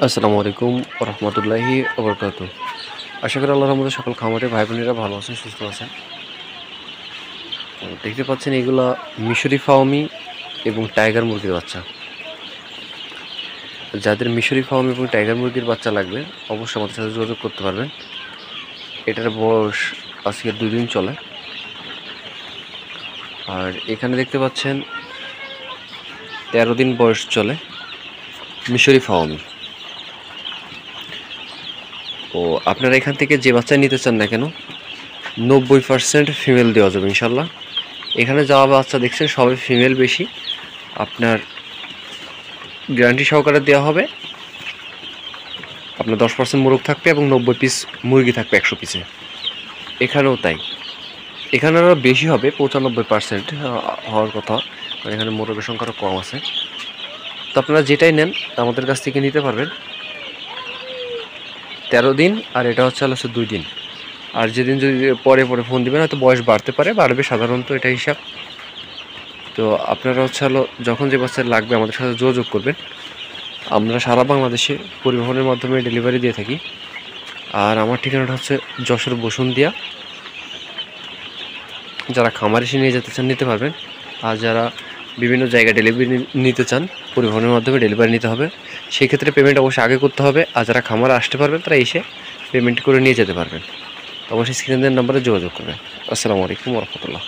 আসসালামু আলাইকুম রহমতুল্লাহি ওবরকাতু। আশা করি আল্লাহর রহমতে সকল খামারে ভাই বোনেরা ভালো আছেন, সুস্থ আছেন। তো দেখতে পাচ্ছেন এগুলা মিশরি ফাওমি এবং টাইগার মুরগির বাচ্চা। যাদের মিশরি ফাওমি এবং টাইগার মুরগির বাচ্চা লাগবে অবশ্যই আমাদের সাথে যোগাযোগ করতে পারবেন। এটার বয়স আজকে 2 দিন চলে। আর এখানে দেখতে পাচ্ছেন 13 দিন বয়স চলে মিশরি ফাওমি। ও আপনারা এখান থেকে যে বাচ্চা নিতে চান না কেন 90% ফিমেল দেওয়া যাবে ইনশাল্লাহ। এখানে যাওয়া বাচ্চা দেখছেন সবাই ফিমেল বেশি, আপনার গ্যারান্টি সহকারে দেওয়া হবে। আপনার 10% মোরগ থাকবে এবং 90 পিস মুরগি থাকবে 100 পিসে। এখানেও তাই, এখানে আরও বেশি হবে, 95% হওয়ার কথা, কারণ এখানে মোরগের সংখ্যাটা কম আছে। তো আপনারা যেটাই নেন আমাদের কাছ থেকে নিতে পারবেন। 13 দিন আর এটা হচ্ছে 2 দিন। আর যেদিন যদি পরে ফোন দিবেন হয়তো বয়স বাড়বে সাধারণত, এটা হিসাব। তো আপনারা যখন যে বাচ্চা লাগবে আমাদের সাথে যোগাযোগ করবেন। আমরা সারা বাংলাদেশে পরিবহনের মাধ্যমে ডেলিভারি দিয়ে থাকি। আর আমার ঠিকানাটা হচ্ছে যশোর বসুন্ধিয়া। যারা খামার এসে নিয়ে যেতে চান নিতে পারবেন। আর যারা বিভিন্ন জায়গায় ডেলিভারি নিতে চান পরিবহনের মাধ্যমে ডেলিভারি নিতে হবে, সেই ক্ষেত্রে পেমেন্ট অবশ্যই আগে করতে হবে। আর যারা খামারে আসতে পারবেন তারা এসে পেমেন্ট করে নিয়ে যেতে পারবেন। অবশ্যই স্ক্রিনের নাম্বারে যোগাযোগ করবেন। আসসালামু আলাইকুম রহমতুল্লাহ।